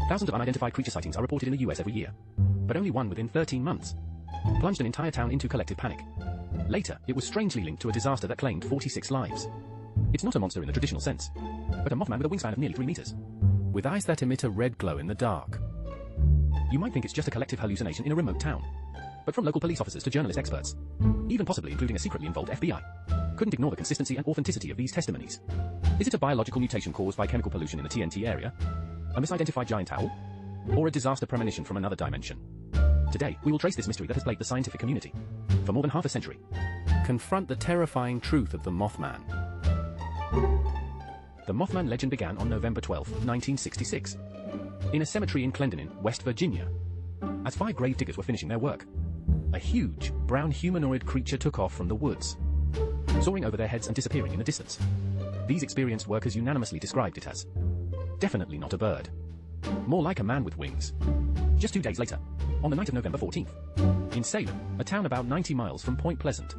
Thousands of unidentified creature sightings are reported in the US every year, but only one within 13 months plunged an entire town into collective panic. Later, it was strangely linked to a disaster that claimed 46 lives. It's not a monster in the traditional sense, but a Mothman with a wingspan of nearly 3 meters, with eyes that emit a red glow in the dark. You might think it's just a collective hallucination in a remote town, but from local police officers to journalist experts, even possibly including a secretly involved FBI, couldn't ignore the consistency and authenticity of these testimonies. Is it a biological mutation caused by chemical pollution in the TNT area? A misidentified giant owl? Or a disaster premonition from another dimension? Today, we will trace this mystery that has plagued the scientific community for more than half a century. Confront the terrifying truth of the Mothman. The Mothman legend began on November 12, 1966, in a cemetery in Clendenin, West Virginia. As 5 grave diggers were finishing their work, a huge, brown humanoid creature took off from the woods, soaring over their heads and disappearing in the distance. These experienced workers unanimously described it as definitely not a bird, more like a man with wings. Just 2 days later, on the night of November 14th, in Salem, a town about 90 miles from Point Pleasant,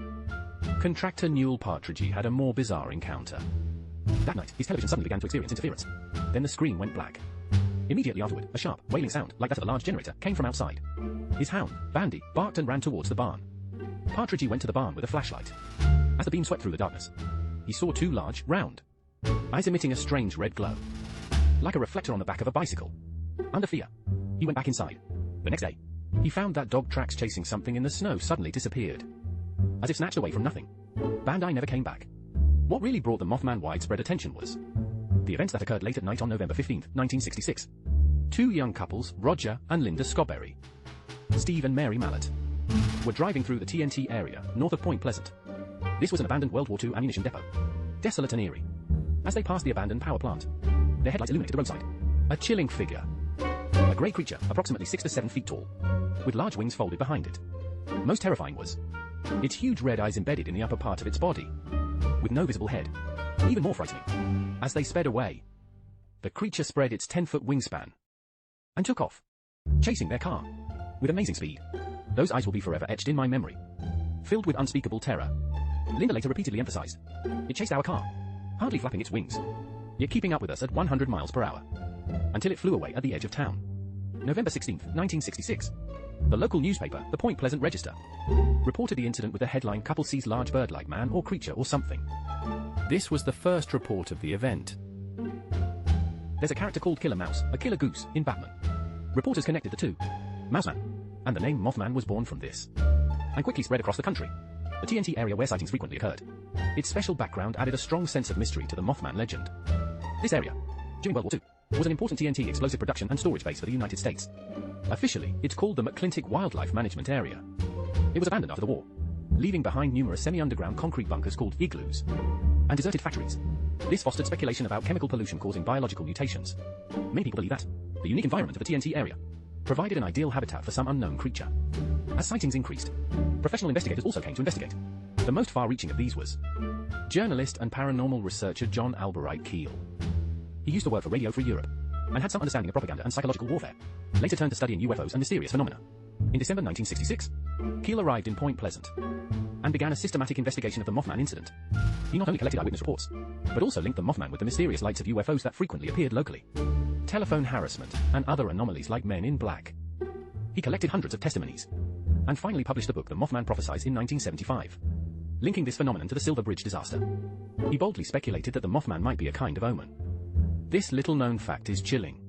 contractor Newell Partridge had a more bizarre encounter. That night, his television suddenly began to experience interference. Then the screen went black. Immediately afterward, a sharp, wailing sound, like that of a large generator, came from outside. His hound, Bandy, barked and ran towards the barn. Partridge went to the barn with a flashlight. As the beam swept through the darkness, he saw 2 large, round eyes emitting a strange red glow, like a reflector on the back of a bicycle. Under fear, he went back inside. The next day, he found that dog tracks chasing something in the snow suddenly disappeared, as if snatched away from nothing. Bandy never came back. What really brought the Mothman widespread attention was the events that occurred late at night on November 15, 1966. 2 young couples, Roger and Linda Scobberry, Steve and Mary Mallett, were driving through the TNT area north of Point Pleasant. This was an abandoned World War II ammunition depot, desolate and eerie. As they passed the abandoned power plant, their headlights illuminated the roadside. A chilling figure, a grey creature approximately 6 to 7 feet tall, with large wings folded behind it. Most terrifying was its huge red eyes embedded in the upper part of its body, with no visible head. Even more frightening, as they sped away, the creature spread its 10-foot wingspan and took off, chasing their car with amazing speed. Those eyes will be forever etched in my memory, filled with unspeakable terror. Linda later repeatedly emphasized, "It chased our car, hardly flapping its wings, yet keeping up with us at 100 miles per hour, until it flew away at the edge of town." November 16, 1966. The local newspaper, the Point Pleasant Register, reported the incident with the headline, "Couple sees large bird-like man or creature or something." This was the first report of the event. There's a character called Killer Mouse, a killer goose, in Batman. Reporters connected the two, Mouseman, and the name Mothman was born from this, and quickly spread across the country, the TNT area where sightings frequently occurred. Its special background added a strong sense of mystery to the Mothman legend. This area, during World War II, was an important TNT explosive production and storage base for the United States. Officially, it's called the McClintic Wildlife Management Area. It was abandoned after the war, leaving behind numerous semi-underground concrete bunkers called igloos, and deserted factories. This fostered speculation about chemical pollution causing biological mutations. Many people believe that the unique environment of the TNT area provided an ideal habitat for some unknown creature. As sightings increased, professional investigators also came to investigate. The most far-reaching of these was journalist and paranormal researcher John Albright Keel. He used to work for Radio Free Europe, and had some understanding of propaganda and psychological warfare. Later turned to studying UFOs and mysterious phenomena. In December 1966, Keel arrived in Point Pleasant, and began a systematic investigation of the Mothman incident. He not only collected eyewitness reports, but also linked the Mothman with the mysterious lights of UFOs that frequently appeared locally, telephone harassment, and other anomalies like Men in Black. He collected hundreds of testimonies, and finally published the book The Mothman Prophesies in 1975, linking this phenomenon to the Silver Bridge disaster. He boldly speculated that the Mothman might be a kind of omen. This little-known fact is chilling.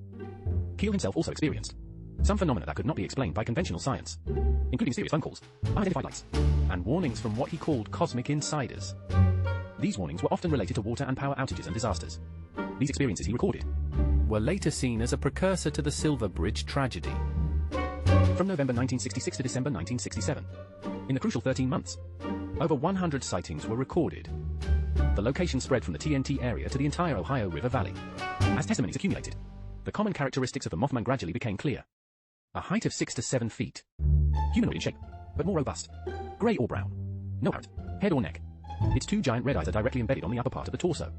Keel himself also experienced some phenomena that could not be explained by conventional science, including serious phone calls, unidentified lights, and warnings from what he called cosmic insiders. These warnings were often related to water and power outages and disasters. These experiences he recorded were later seen as a precursor to the Silver Bridge tragedy. From November 1966 to December 1967, in the crucial 13 months, over 100 sightings were recorded. The location spread from the TNT area to the entire Ohio River Valley. As testimonies accumulated, the common characteristics of the Mothman gradually became clear. A height of 6 to 7 feet. Humanoid in shape, but more robust. Grey or brown. No parrot, head or neck. Its 2 giant red eyes are directly embedded on the upper part of the torso.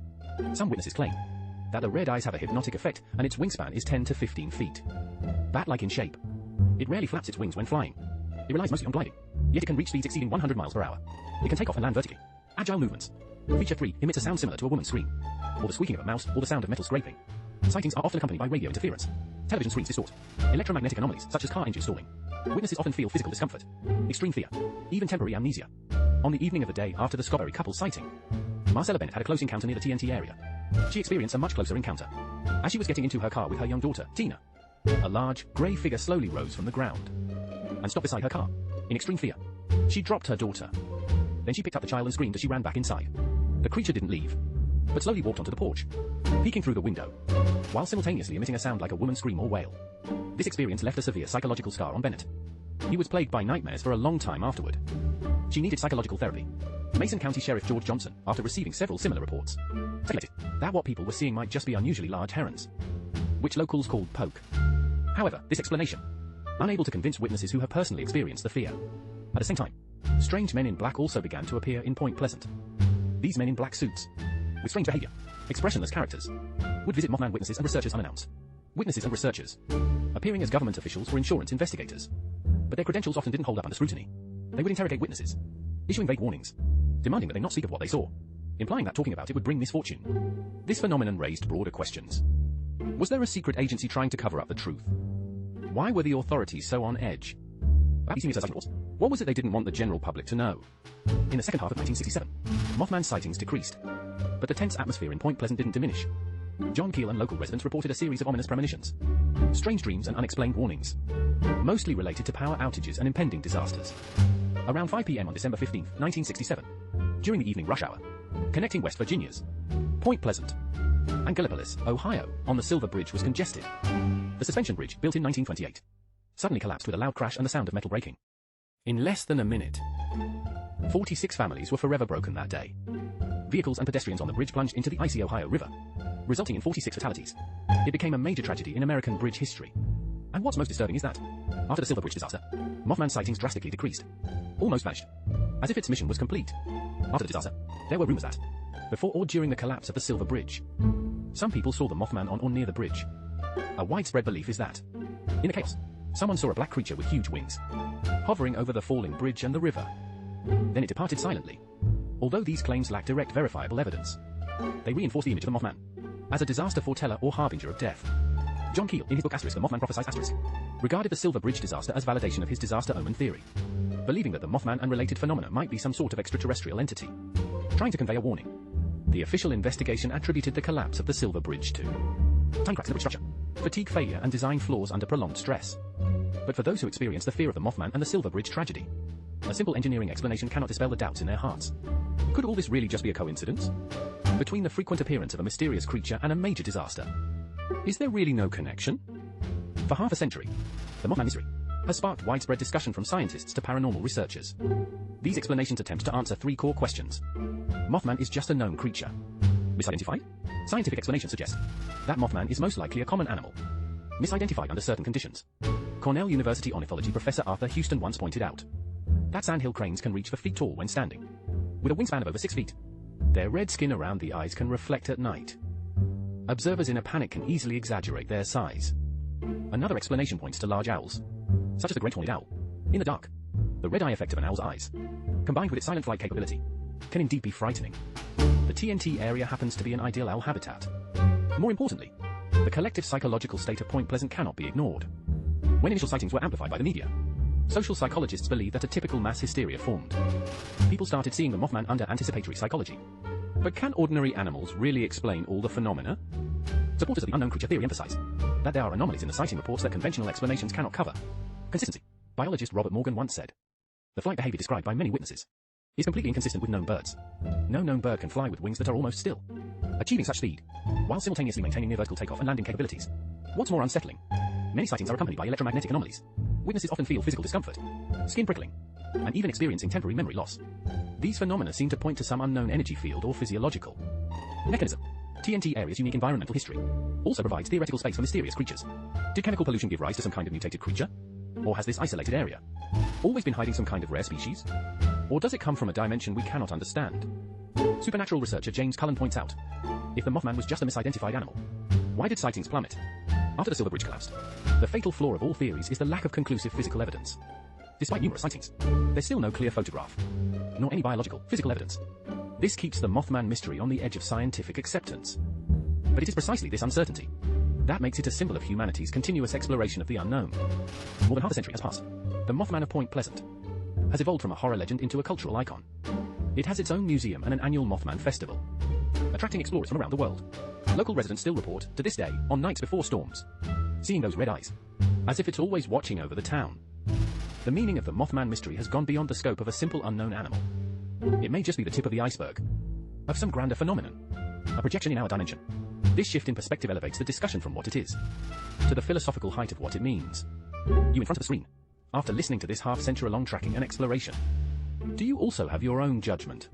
Some witnesses claim that the red eyes have a hypnotic effect, and its wingspan is 10 to 15 feet. Bat-like in shape. It rarely flaps its wings when flying. It relies mostly on gliding, yet it can reach speeds exceeding 100 miles per hour. It can take off and land vertically. Agile movements. Feature 3 emits a sound similar to a woman's scream, or the squeaking of a mouse, or the sound of metal scraping. Sightings are often accompanied by radio interference. Television screens distort. Electromagnetic anomalies, such as car engine stalling. Witnesses often feel physical discomfort, extreme fear, even temporary amnesia. On the evening of the day after the Scoberry couple's sighting, Marcella Bennett had a close encounter near the TNT area. She experienced a much closer encounter. As she was getting into her car with her young daughter, Tina, a large, grey figure slowly rose from the ground and stopped beside her car. In extreme fear, she dropped her daughter. Then she picked up the child and screamed as she ran back inside. The creature didn't leave, but slowly walked onto the porch, peeking through the window, while simultaneously emitting a sound like a woman's scream or wail. This experience left a severe psychological scar on Bennett. He was plagued by nightmares for a long time afterward. She needed psychological therapy. Mason County Sheriff George Johnson, after receiving several similar reports, speculated that what people were seeing might just be unusually large herons, which locals called poke. However, this explanation, unable to convince witnesses who have personally experienced the fear. At the same time, strange men in black also began to appear in Point Pleasant. These men in black suits, with strange behavior, expressionless characters, would visit Mothman witnesses and researchers unannounced. Witnesses and researchers, appearing as government officials or insurance investigators. But their credentials often didn't hold up under scrutiny. They would interrogate witnesses, issuing vague warnings, demanding that they not speak of what they saw, implying that talking about it would bring misfortune. This phenomenon raised broader questions. Was there a secret agency trying to cover up the truth? Why were the authorities so on edge? What was it they didn't want the general public to know? In the second half of 1967, Mothman sightings decreased, but the tense atmosphere in Point Pleasant didn't diminish. John Keel and local residents reported a series of ominous premonitions, strange dreams and unexplained warnings, mostly related to power outages and impending disasters. Around 5 p.m. on December 15, 1967, during the evening rush hour, connecting West Virginia's Point Pleasant and Gallipolis, Ohio, on the Silver Bridge was congested. The suspension bridge, built in 1928, suddenly collapsed with a loud crash and the sound of metal breaking. In less than a minute, 46 families were forever broken that day. Vehicles and pedestrians on the bridge plunged into the icy Ohio River, resulting in 46 fatalities. It became a major tragedy in American bridge history. And what's most disturbing is that, after the Silver Bridge disaster, Mothman sightings drastically decreased, almost vanished, as if its mission was complete. After the disaster, there were rumors that, before or during the collapse of the Silver Bridge, some people saw the Mothman on or near the bridge. A widespread belief is that, in the chaos, someone saw a black creature with huge wings, hovering over the falling bridge and the river. Then it departed silently. Although these claims lack direct verifiable evidence, they reinforce the image of the Mothman as a disaster foreteller or harbinger of death. John Keel, in his book Asterisk, The Mothman Prophesies Asterisk, regarded the Silver Bridge disaster as validation of his disaster omen theory, believing that the Mothman and related phenomena might be some sort of extraterrestrial entity, trying to convey a warning. The official investigation attributed the collapse of the Silver Bridge to time cracks in the bridge structure, fatigue failure and design flaws under prolonged stress. But for those who experience the fear of the Mothman and the Silver Bridge tragedy, a simple engineering explanation cannot dispel the doubts in their hearts. Could all this really just be a coincidence? Between the frequent appearance of a mysterious creature and a major disaster, is there really no connection? For half a century, the Mothman mystery has sparked widespread discussion from scientists to paranormal researchers. These explanations attempt to answer three core questions. Mothman is just a known creature. Misidentified? Scientific explanations suggest that Mothman is most likely a common animal, misidentified under certain conditions. Cornell University ornithology professor Arthur Houston once pointed out that sandhill cranes can reach 4 feet tall when standing, with a wingspan of over 6 feet. Their red skin around the eyes can reflect at night. Observers in a panic can easily exaggerate their size. Another explanation points to large owls, such as the great horned owl. In the dark, the red eye effect of an owl's eyes, combined with its silent flight capability, can indeed be frightening. The TNT area happens to be an ideal owl habitat. More importantly, the collective psychological state of Point Pleasant cannot be ignored. When initial sightings were amplified by the media, social psychologists believed that a typical mass hysteria formed. People started seeing the Mothman under anticipatory psychology. But can ordinary animals really explain all the phenomena? Supporters of the unknown creature theory emphasize that there are anomalies in the sighting reports that conventional explanations cannot cover. Consistency. Biologist Robert Morgan once said, the flight behavior described by many witnesses is completely inconsistent with known birds. No known bird can fly with wings that are almost still, achieving such speed, while simultaneously maintaining near vertical takeoff and landing capabilities. What's more unsettling? Many sightings are accompanied by electromagnetic anomalies. Witnesses often feel physical discomfort, skin prickling, and even experiencing temporary memory loss. These phenomena seem to point to some unknown energy field or physiological mechanism. TNT area's unique environmental history also provides theoretical space for mysterious creatures. Did chemical pollution give rise to some kind of mutated creature? Or has this isolated area always been hiding some kind of rare species? Or does it come from a dimension we cannot understand? Supernatural researcher James Cullen points out, if the Mothman was just a misidentified animal, why did sightings plummet? After the Silver Bridge collapsed, the fatal flaw of all theories is the lack of conclusive physical evidence. Despite numerous sightings, there's still no clear photograph, nor any biological, physical evidence. This keeps the Mothman mystery on the edge of scientific acceptance. But it is precisely this uncertainty That makes it a symbol of humanity's continuous exploration of the unknown. More than half a century has passed. The Mothman of Point Pleasant has evolved from a horror legend into a cultural icon. It has its own museum and an annual Mothman festival, attracting explorers from around the world. Local residents still report, to this day, on nights before storms, seeing those red eyes, as if it's always watching over the town. The meaning of the Mothman mystery has gone beyond the scope of a simple unknown animal. It may just be the tip of the iceberg of some grander phenomenon, a projection in our dimension. This shift in perspective elevates the discussion from what it is to the philosophical height of what it means. You in front of the screen, after listening to this half-century-long tracking and exploration, do you also have your own judgment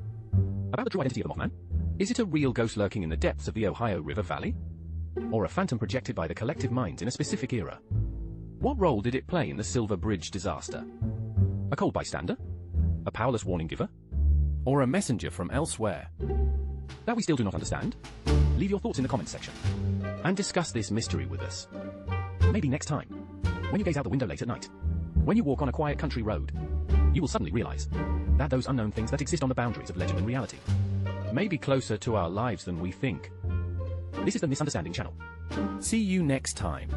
about the true identity of the Mothman? Is it a real ghost lurking in the depths of the Ohio River Valley? Or a phantom projected by the collective minds in a specific era? What role did it play in the Silver Bridge disaster? A cold bystander? A powerless warning giver? Or a messenger from elsewhere that we still do not understand? Leave your thoughts in the comments section and discuss this mystery with us. Maybe next time, when you gaze out the window late at night, when you walk on a quiet country road, you will suddenly realize that those unknown things that exist on the boundaries of legend and reality may be closer to our lives than we think. This is the Misunderstanding channel. See you next time.